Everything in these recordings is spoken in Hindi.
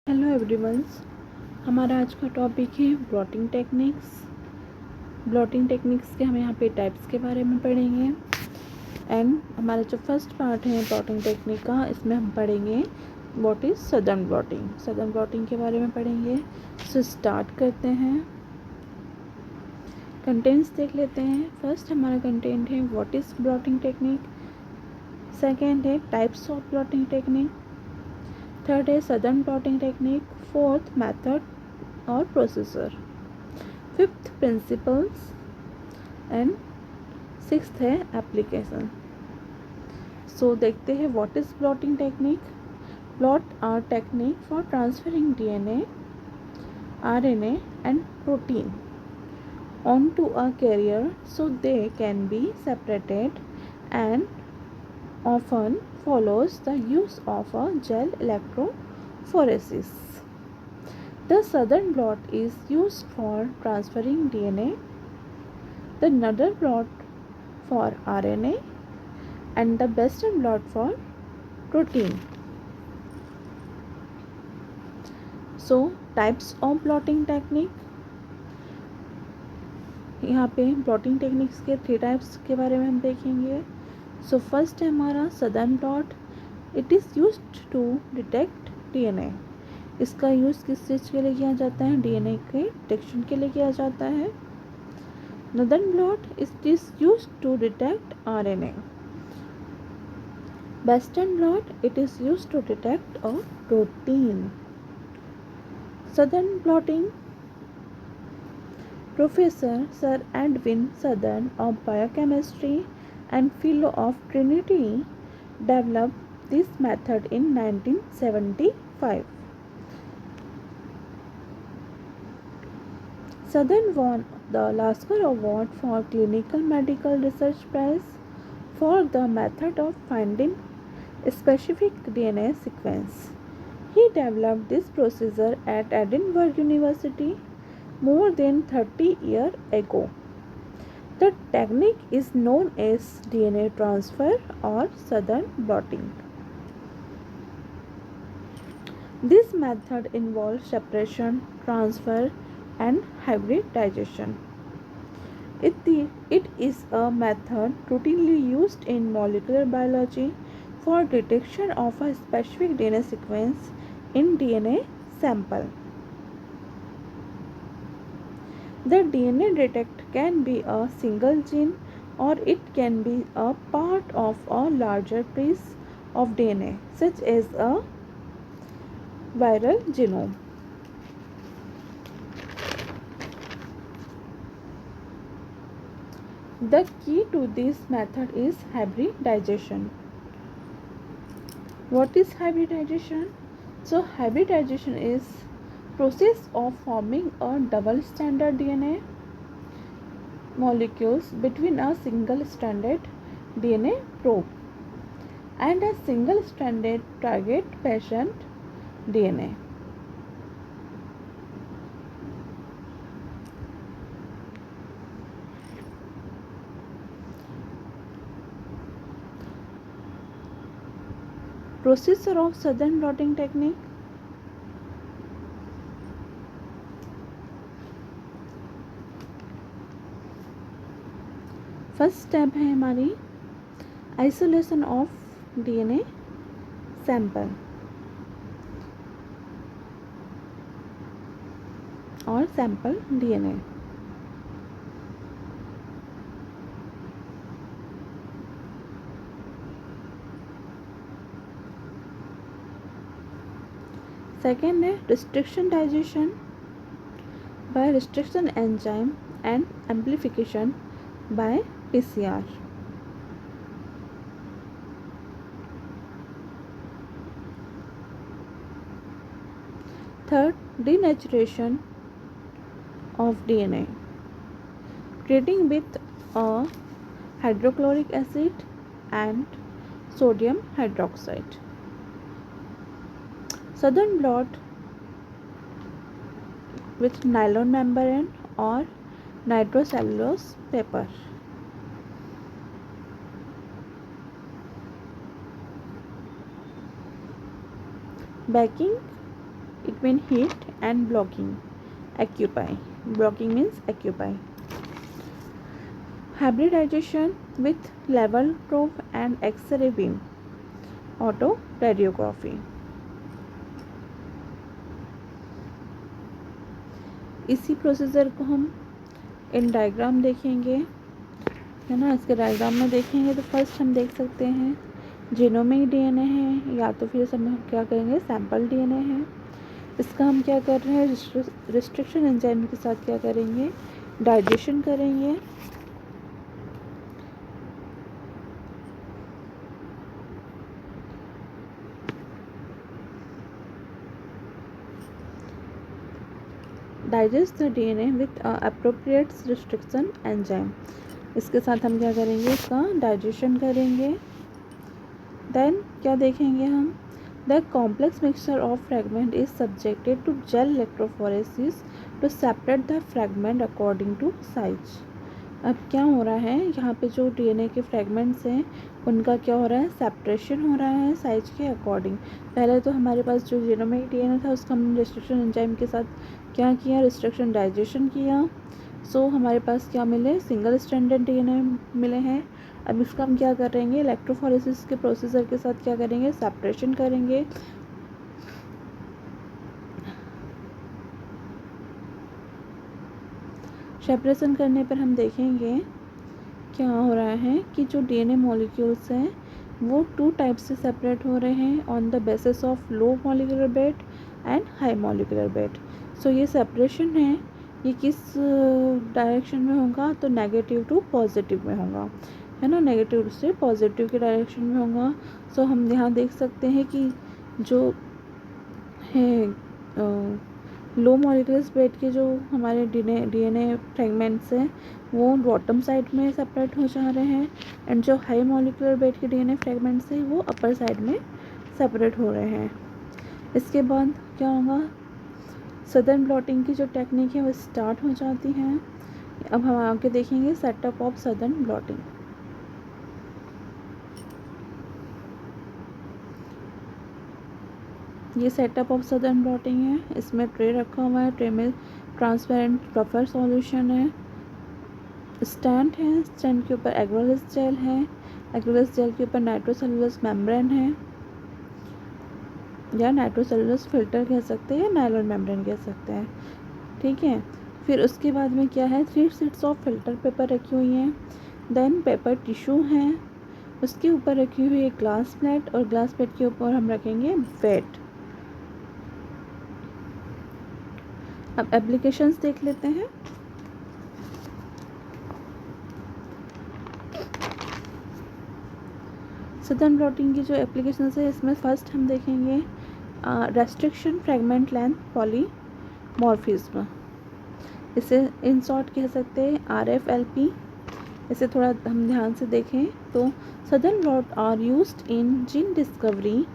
Hello everyone's. हमारा आज का टॉपिक है ब्लॉटिंग टेक्निक्स। ब्लॉटिंग टेक्निक्स के हम यहाँ पे टाइप्स के बारे में पढ़ेंगे। एंड हमारा जो फर्स्ट पार्ट है ब्लॉटिंग टेक्निक का, इसमें हम पढ़ेंगे what is southern blotting. Southern blotting के बारे में पढ़ेंगे। सो स्टार्ट करते हैं। कंटेंट्स देख लेते हैं। फर्स्ट हमारा कंटेंट है what is blotting technique. Second है types of blotting technique. Third है southern blotting technique. Fourth method और procedure. Fifth principles and sixth है एप्लीकेशन। सो देखते हैं what is blotting technique. Blot are technique for transferring DNA, RNA and protein onto a carrier so they can be separated, and often follows the use of a gel electrophoresis. The southern blot is used for transferring DNA, the northern blot for RNA, and the western blot for protein. So types of blotting technique। यहाँ पे ब्लॉटिंग टेक्निक्स के 3 टाइप्स के बारे में हम देखेंगे। सो फर्स्ट है हमारा southern blot. It is used to detect DNA. इसका यूज़ किस चीज़ के लिए किया जाता है? डीएनए के डिटेक्शन के लिए किया जाता है। Northern blot it is used to detect RNA. Western blot it is used to detect a protein. Southern blotting, Professor Sir Edwin Southern of Biochemistry and Fellow of Trinity developed this method in 1975. Southern won the Lasker Award for Clinical Medical Research Prize for the method of finding specific DNA sequence. He developed this procedure at Edinburgh University more than 30 years ago. The technique is known as DNA transfer or southern blotting. This method involves separation, transfer, and hybridization. It is a method routinely used in molecular biology for detection of a specific DNA sequence in DNA sample. The DNA detect can be a single gene or it can be a part of a larger piece of DNA, such as a viral genome. The key to this method is hybridization. What is hybridization? So hybridization is process of forming a double stranded DNA molecules between a single stranded DNA probe and a single stranded target patient DNA. Procedure of southern blotting technique। First step है हमारी आइसोलेशन ऑफ डीएनए सैंपल और सैंपल डीएनए। सेकेंड है restriction digestion by restriction enzyme and amplification by PCR. Third, denaturation of DNA, treating with a hydrochloric acid and sodium hydroxide. Southern blot with nylon membrane or nitrocellulose paper. Baking It means heat and blocking. Occupy. Blocking means occupy. Hybridization with level probe and X-ray beam. Auto radiography. इसी प्रोसीजर को हम इन डायग्राम देखेंगे, है ना। इसके डायग्राम में देखेंगे तो फर्स्ट हम देख सकते हैं जीनोमिक डीएनए है, या तो फिर हम क्या करेंगे सैंपल डीएनए है। इसका हम क्या कर रहे हैं, रिस्ट्रिक्शन एंजाइम के साथ क्या करेंगे, डाइजेशन करेंगे। Digest the DNA with appropriate restriction enzyme. इसके साथ हम क्या करेंगे, इसका डाइजेशन करेंगे। देन क्या देखेंगे हम, the complex mixture of fragment is subjected to gel electrophoresis to separate the fragment according to size. अब क्या हो रहा है, यहाँ पे जो डीएनए के फ्रेगमेंट्स हैं उनका क्या हो रहा है, सेपरेशन हो रहा है साइज के अकॉर्डिंग। पहले तो हमारे पास जो जीनोमिक डीएनए था उसका हमने रिस्ट्रिक्शन एंजाइम के साथ क्या किया, रिस्ट्रिक्शन डाइजेशन किया। सो हमारे पास क्या मिले, सिंगल स्ट्रैंडेड डीएनए मिले हैं। अब इसका हम क्या करेंगे, इलेक्ट्रोफोरेसिस के प्रोसीजर के साथ क्या करेंगे, सेपरेशन करेंगे। सेपरेशन करने पर हम देखेंगे क्या हो रहा है कि जो डीएनए मॉलिक्यूल्स हैं वो टू टाइप से सेपरेट हो रहे हैं, on the basis of low molecular weight and high molecular weight. So ये सेपरेशन है, ये किस डायरेक्शन में होगा, तो नेगेटिव टू पॉजिटिव में होगा, है ना। नेगेटिव से पॉजिटिव के डायरेक्शन में होगा। सो हम यहाँ देख सकते हैं कि जो है लो मॉलिक्यूलर वेट के जो हमारे डीएनए फ्रेगमेंट्स हैं वो बॉटम साइड में सेपरेट हो जा रहे हैं, एंड जो हाई मॉलिक्यूलर वेट के डीएनए फ्रेगमेंट्स हैं वो अपर साइड में सेपरेट हो रहे हैं। इसके बाद क्या होगा, सदर्न ब्लॉटिंग की जो टेक्निक है वो स्टार्ट हो जाती है। अब हम आगे देखेंगे सेटअप ऑफ सदर्न ब्लॉटिंग। ये सेटअप ऑफ सदर्न ब्लॉटिंग है। इसमें ट्रे रखा हुआ है, ट्रे में ट्रांसपेरेंट बफर सॉल्यूशन है, स्टैंड है, स्टैंड के ऊपर एग्रोलिस जेल है, एग्रोलिस जेल के ऊपर नाइट्रोसेलुलोज मेम्ब्रेन है, या नाइट्रोसेलुलोज फिल्टर कह सकते हैं या नायलॉन मेम्ब्रेन कह सकते हैं, ठीक है। फिर उसके बाद में क्या है, 3 शीट्स ऑफ फिल्टर पेपर रखी हुई हैं। देन पेपर टिश्यू है, उसके ऊपर रखी हुई है ग्लास प्लेट, और ग्लास प्लेट के ऊपर हम रखेंगे वेट। अब एप्लीकेशंस देख लेते हैं। सदर्न ब्लॉटिंग की जो एप्लीकेशंस है इसमें फर्स्ट हम देखेंगे रेस्ट्रिक्शन फ्रेगमेंट लेंथ पॉलीमॉर्फिज्म, इसे इन शॉर्ट कह सकते हैं RFLP। इसे थोड़ा हम ध्यान से देखें तो southern blot are used in gene discovery,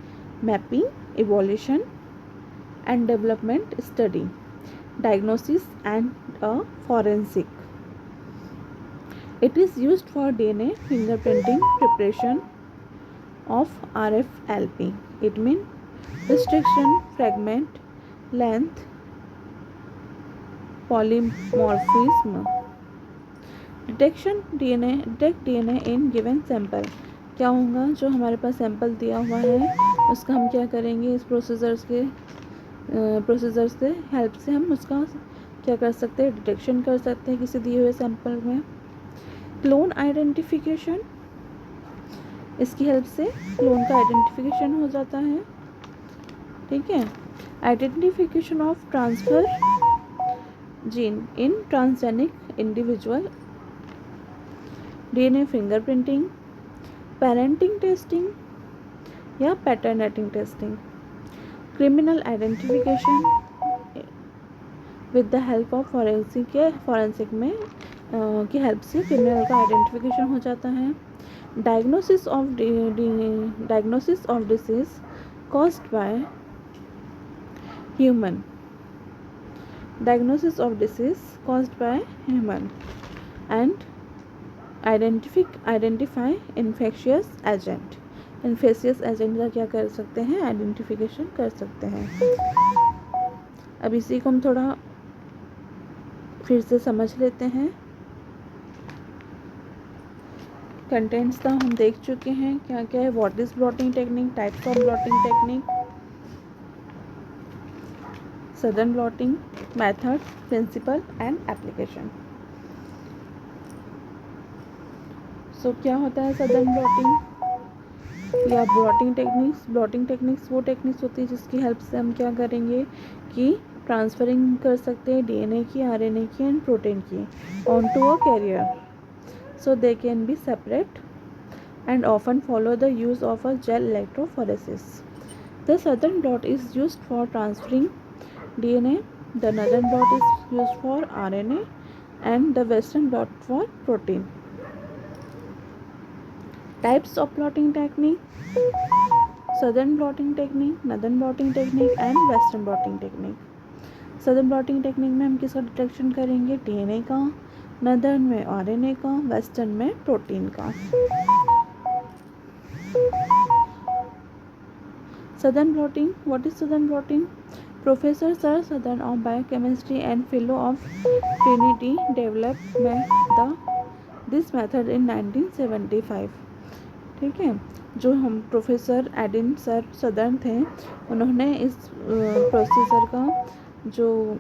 mapping, evolution and development study, diagnosis and forensic. It is used for DNA fingerprinting preparation of RFLP. It means restriction, fragment, length, polymorphism. Detect DNA in given sample. क्या होगा, जो हमारे पास सैंपल दिया हुआ है उसका हम क्या करेंगे, इस प्रोसीजर्स के हेल्प से हम उसका क्या कर सकते हैं, डिटेक्शन कर सकते हैं किसी दिए हुए सैंपल में। क्लोन आइडेंटिफिकेशन, इसकी हेल्प से क्लोन का आइडेंटिफिकेशन हो जाता है, ठीक है। Identification of transfer gene in transgenic individual, DNA fingerprinting, parenting testing या paternity testing, criminal identification with the help of forensic में की हेल्प से क्रिमिनल का आइडेंटिफिकेशन हो जाता है। Diagnosis of disease caused by human, diagnosis of disease caused by human and identify infectious agent. Infectious agent का क्या कर सकते हैं, आइडेंटिफिकेशन कर सकते हैं। अब इसी को हम थोड़ा फिर से समझ लेते हैं। कंटेंट्स तो हम देख चुके हैं क्या क्या है। What is blotting technique, types of blotting technique, southern blotting, method, principle and application. So क्या होता है सदर्न ब्लॉटिंग या ब्लॉटिंग टेक्निक्स? ब्लॉटिंग टेक्निक्स वो टेक्निक्स होती है जिसकी हेल्प से हम क्या करेंगे कि ट्रांसफरिंग कर सकते हैं डीएनए की, आरएनए की एंड प्रोटीन की on to a carrier, so they can be separate and often follow the use of a gel electrophoresis. The southern blot is used for transferring DNA, the northern blot is used for RNA and the western blot for protein. Types of blotting technique: southern blotting technique, northern blotting technique and western blotting technique. Southern blotting technique में हम किसका डिटेक्शन करेंगे? डीएनए का, नॉर्दर्न में आरएनए का, वेस्टर्न में प्रोटीन का। Southern blotting, what is southern blotting? Professor sir southern of biochemistry and fellow of Trinity developed this method in 1975। ठीक है, जो हम प्रोफेसर एडिन सर सदर्न थे, उन्होंने इस प्रोसीजर का जो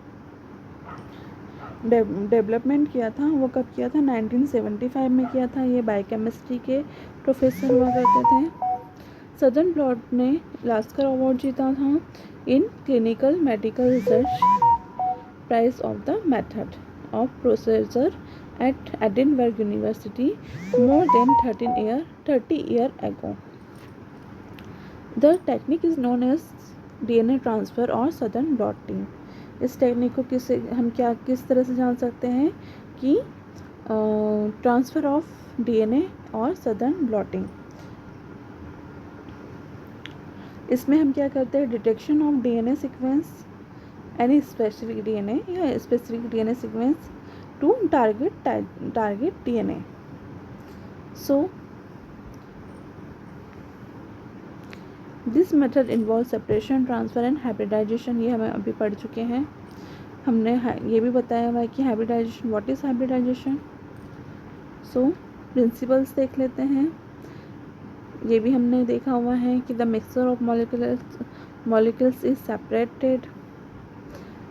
डेवलपमेंट किया था वो कब किया था? 1975 में किया था। ये बायोकेमिस्ट्री के प्रोफेसर हुआ करते थे। सदर्न ब्लॉट ने लास्कर अवार्ड जीता था in clinical medical research prize of the method of procedure at Edinburgh university more than 30 year ago. The technique is known as DNA transfer और सदर्न ब्लॉटिंग। इस टेक्निक को किस तरह से जान सकते हैं कि ट्रांसफ़र ऑफ डीएनए और सदर्न ब्लॉटिंग। इसमें हम क्या करते हैं? Detection of DNA sequence, any specific DNA या specific DNA sequence to target DNA. So this method involve separation, transfer and hybridization. ये हमें अभी पढ़ चुके हैं। हमने ये भी बताया हुआ है कि hybridization, what is hybridization. So principles देख लेते हैं। ये भी हमने देखा हुआ है कि the mixture of molecules is separated,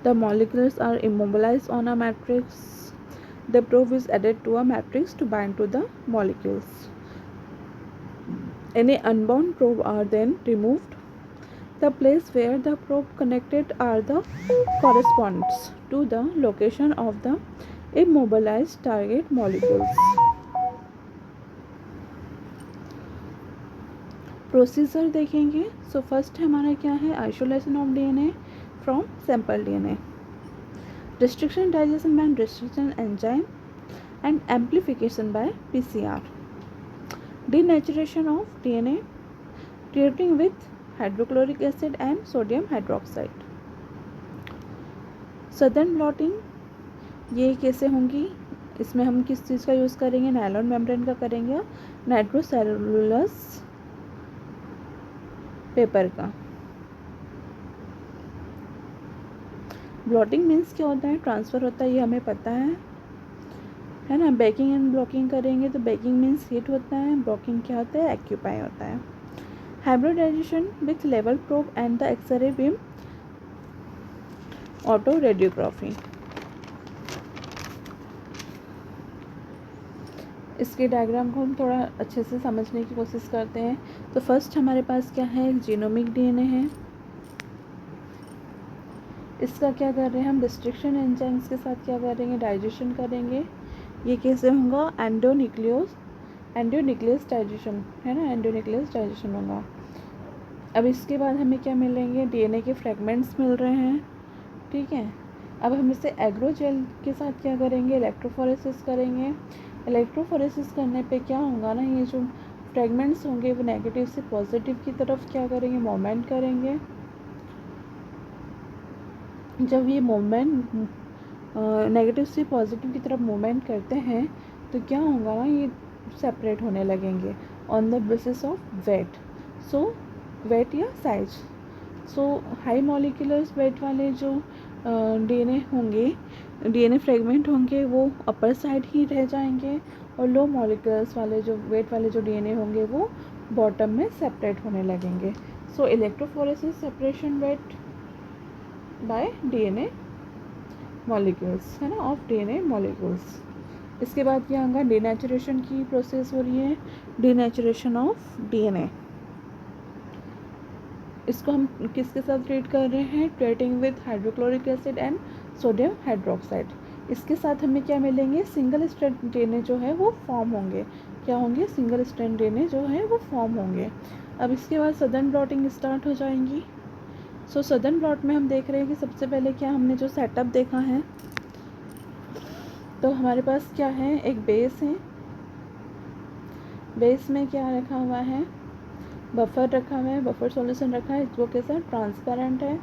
the molecules are immobilized on a matrix, the probe is added to a matrix to bind to the molecules, any unbound probe are then removed, the place where the probe connected are the corresponds to the location of the immobilized target molecules. Procedure देखेंगे। सो फर्स्ट हमारा क्या है? Isolation of DNA from sample DNA, restriction digestion by restriction enzyme and amplification by PCR, denaturation of DNA, treating with hydrochloric acid and sodium hydroxide. Southern blotting ये कैसे होंगी? इसमें हम किस चीज़ का यूज़ करेंगे? नायलॉन मेम्ब्रेन का करेंगे, नाइट्रोसेलुलोज पेपर का। ब्लॉटिंग मीन्स क्या होता है? ट्रांसफ़र होता है, ये हमें पता है ना। बेकिंग एंड ब्लॉकिंग करेंगे तो बेकिंग मीन्स हीट होता है, ब्लॉकिंग क्या होता है? एक्यूपाई होता है। Hybridization with level probe and the X-ray beam auto radiography. इसके डायग्राम को हम थोड़ा अच्छे से समझने की कोशिश करते हैं। तो फर्स्ट हमारे पास क्या है? जीनोमिक डीएनए है। इसका क्या कर रहे हैं हम? रिस्ट्रिक्शन एंजाइम्स के साथ क्या करेंगे? डाइजेशन करेंगे। ये कैसे होगा? एंडोन्यूक्लियस डाइजेशन है ना, एंडोन्यूक्लियस डाइजेशन होगा। अब इसके बाद हमें क्या मिलेंगे? डीएनए के फ्रेगमेंट्स मिल रहे हैं। ठीक है, अब हम इसे एग्रोजेल के साथ क्या करेंगे? इलेक्ट्रोफोरेसिस करेंगे। इलेक्ट्रोफोरेसिस करने पे क्या होगा ना, ये जो फ्रेगमेंट्स होंगे वो नेगेटिव से पॉजिटिव की तरफ क्या करेंगे? मूवमेंट करेंगे। जब ये मूवमेंट नेगेटिव से पॉजिटिव की तरफ मूवमेंट करते हैं तो क्या होगा ना, ये सेपरेट होने लगेंगे on the basis of weight. So weight या size. So high molecular weight वाले जो डीएनए होंगे, डीएनए फ्रेगमेंट होंगे वो अपर साइड ही रह जाएंगे, और लो मॉलिक्यूल्स वाले जो वेट वाले जो डीएनए होंगे वो बॉटम में सेपरेट होने लगेंगे. So electrophoresis separation weight by DNA molecules, है ना, ऑफ डीएनए मॉलिक्यूल्स. इसके बाद क्या होगा, डीनेचुरेशन की प्रोसेस हो रही है, डीनेचुरेशन ऑफ डीएनए. इसको हम किसके साथ ट्रीट कर रहे हैं, treating with hydrochloric acid and sodium hydroxide. इसके साथ हमें क्या मिलेंगे, सिंगल स्ट्रैंड डीएनए जो है वो फॉर्म होंगे. क्या होंगे, सिंगल स्ट्रैंड डीएनए जो है वो फॉर्म होंगे. अब इसके बाद सदर्न ब्लॉटिंग स्टार्ट हो जाएंगी. सो सदर्न ब्लॉट में हम देख रहे हैं कि सबसे पहले क्या हमने जो सेटअप देखा है, तो हमारे पास क्या है, एक बेस है. बेस में क्या रखा हुआ है, बफर रखा हुआ है, बफर सॉल्यूशन रखा है जो कैसा ट्रांसपेरेंट है.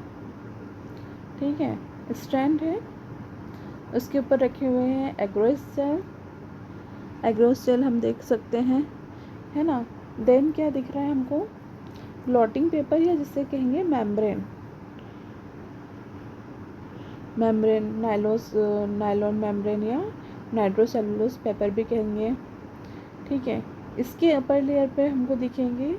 ठीक है, स्ट्रैंड है, उसके ऊपर रखे हुए हैं एग्रोस जेल. एग्रोस जेल हम देख सकते हैं, है ना. देन क्या दिख रहा है हमको, ब्लॉटिंग पेपर या जिसे कहेंगे मेम्ब्रेन. मेम्ब्रेन नायलॉन मेम्ब्रेन या नाइट्रोसेलुलोज पेपर भी कहेंगे. ठीक है, इसके अपर लेयर पे हमको दिखेंगे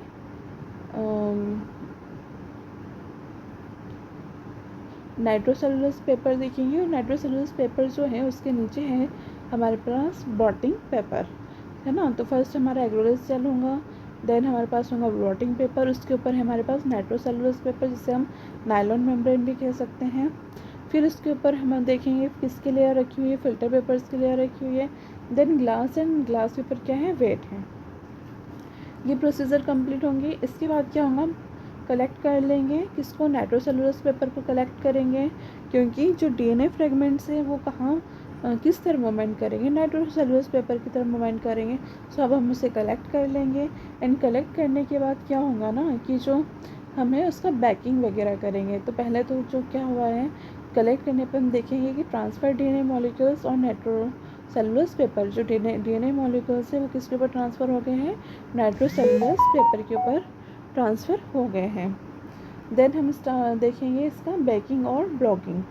नाइट्रोसेलुलोज पेपर दिखेंगे, और नाइट्रोसेलुलोज पेपर जो है उसके नीचे है हमारे पास ब्लॉटिंग पेपर, है ना. तो फर्स्ट हमारा एग्रोलेस जेल होगा, देन हमारे पास होगा ब्लॉटिंग पेपर, उसके ऊपर है हमारे पास नाइट्रोसेलुलोज पेपर जिसे हम नायलॉन मेम्ब्रेन भी कह सकते हैं. फिर उसके ऊपर हम देखेंगे किसकी लेयर रखी हुई है, फिल्टर पेपर्स की लेयर रखी हुई है. Then glass and glass paper क्या है, वेट है. ये प्रोसीजर कंप्लीट होंगे. इसके बाद क्या होगा, कलेक्ट कर लेंगे किसको, नाइट्रोसेलुलोज पेपर को कलेक्ट करेंगे, क्योंकि जो डीएनए फ्रेगमेंट्स हैं वो कहाँ किस तरह मूवमेंट करेंगे, नाइट्रोसेलुलोज पेपर की तरफ मूवमेंट करेंगे. सो अब हम उसे कलेक्ट कर लेंगे. एंड कलेक्ट करने के बाद क्या होगा ना कि जो हमें उसका बैकिंग वगैरह करेंगे. तो पहले तो जो क्या हुआ है, कलेक्ट करने पर हम देखेंगे कि ट्रांसफर डीएनए मॉलिक्यूल्स और नाइट्रोसेलुलोज पेपर जो डीएनए मॉलिक्यूल्स है वो किसके ऊपर ट्रांसफ़र हो गए हैं, नाइट्रोसेलुलोज पेपर के ऊपर ट्रांसफ़र हो गए हैं. देन हम देखेंगे इसका बेकिंग और ब्लॉकिंग,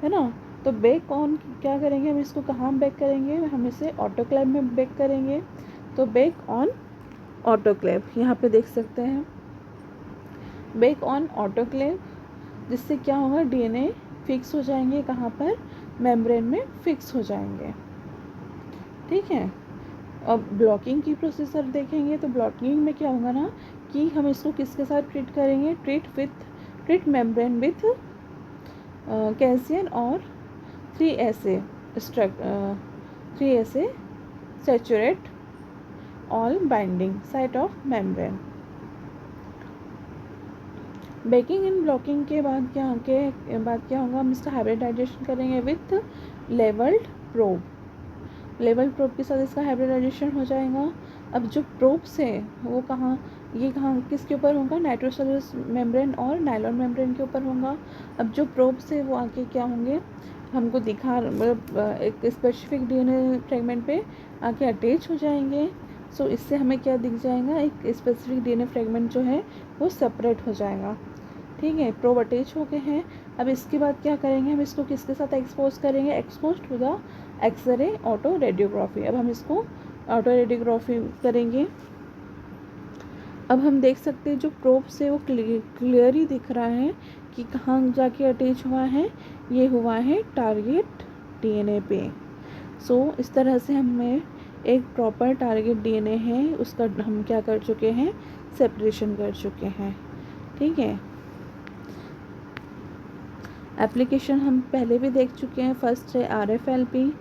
है ना. तो बेक ऑन क्या करेंगे, हम इसको कहाँ बेक करेंगे, हम इसे ऑटोक्लेव में बेक करेंगे. तो बेक ऑन ऑटोक्लेव यहाँ पे देख सकते हैं, बेक ऑन ऑटोक्लेव, जिससे क्या होगा, डीएनए फिक्स हो जाएंगे कहाँ पर, मेम्ब्रेन में फिक्स हो जाएंगे. ठीक है. अब ब्लॉकिंग की प्रोसेसर देखेंगे, तो ब्लॉकिंग में क्या होगा ना कि हम इसको किसके साथ ट्रीट करेंगे, ट्रीट मेम्ब्रेन विथ कैल्शियम और 3SA saturate all binding site of membrane. Baking and blocking के बाद क्या होगा, हम इसका हाइब्रिडाइजेशन करेंगे with levelled probe. Level probe के साथ इसका हाइब्रिडाइजेशन हो जाएगा. अब जो प्रोब्स है वो कहाँ किसके ऊपर होगा, नाइट्रोसेलुलोज मेम्ब्रेन और नायलॉन मेम्ब्रेन के ऊपर होगा. अब जो प्रोब्स है वो आके क्या होंगे, हमको मतलब एक स्पेसिफिक डीएनए फ्रेगमेंट पे आके अटैच हो जाएंगे. सो इससे हमें क्या दिख जाएगा, एक स्पेसिफिक डीएनए फ्रेगमेंट जो है वो सेपरेट हो जाएगा. ठीक है, प्रोब अटैच हो गए हैं. अब इसके बाद क्या करेंगे, हम इसको किसके साथ एक्सपोज करेंगे, expose to the X-ray auto radiography. अब हम इसको ऑटो रेडियोग्राफी करेंगे. अब हम देख सकते हैं जो प्रोब से वो क्लियरली दिख रहा है कि कहाँ जाके अटैच हुआ है, ये हुआ है टारगेट डीएनए पे. सो इस तरह से हमें एक प्रॉपर टारगेट डीएनए है उसका हम क्या कर चुके हैं, सेपरेशन कर चुके हैं. ठीक है. एप्लीकेशन हम पहले भी देख चुके हैं. फर्स्ट है RFLP,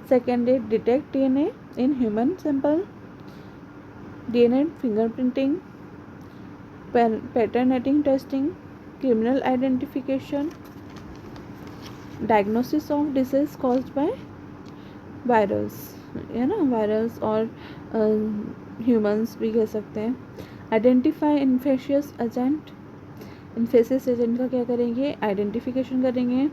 सेकेंड है detect DNA in human sample, DNA fingerprinting, paternity testing, criminal identification, diagnosis of disease caused by virus, है ना, वायरस और ह्यूमंस भी कह सकते हैं. Identify infectious agent, infectious agent का क्या करेंगे, आइडेंटिफिकेशन करेंगे.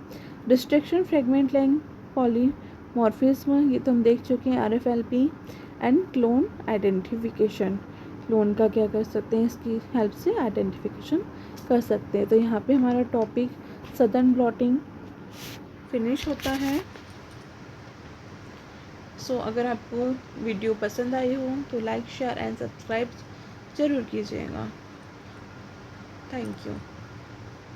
डिस्ट्रक्शन फ्रेगमेंट लेंथ पॉलीमॉर्फिज्म, ये तो हम देख चुके हैं RFLP. And clone identification, clone का क्या कर सकते हैं, इसकी हेल्प से आइडेंटिफिकेशन कर सकते हैं. तो यहाँ पे हमारा टॉपिक सदर्न ब्लॉटिंग फिनिश होता है। सो अगर आपको वीडियो पसंद आई हो तो लाइक शेयर एंड सब्सक्राइब ज़रूर कीजिएगा। Thank you.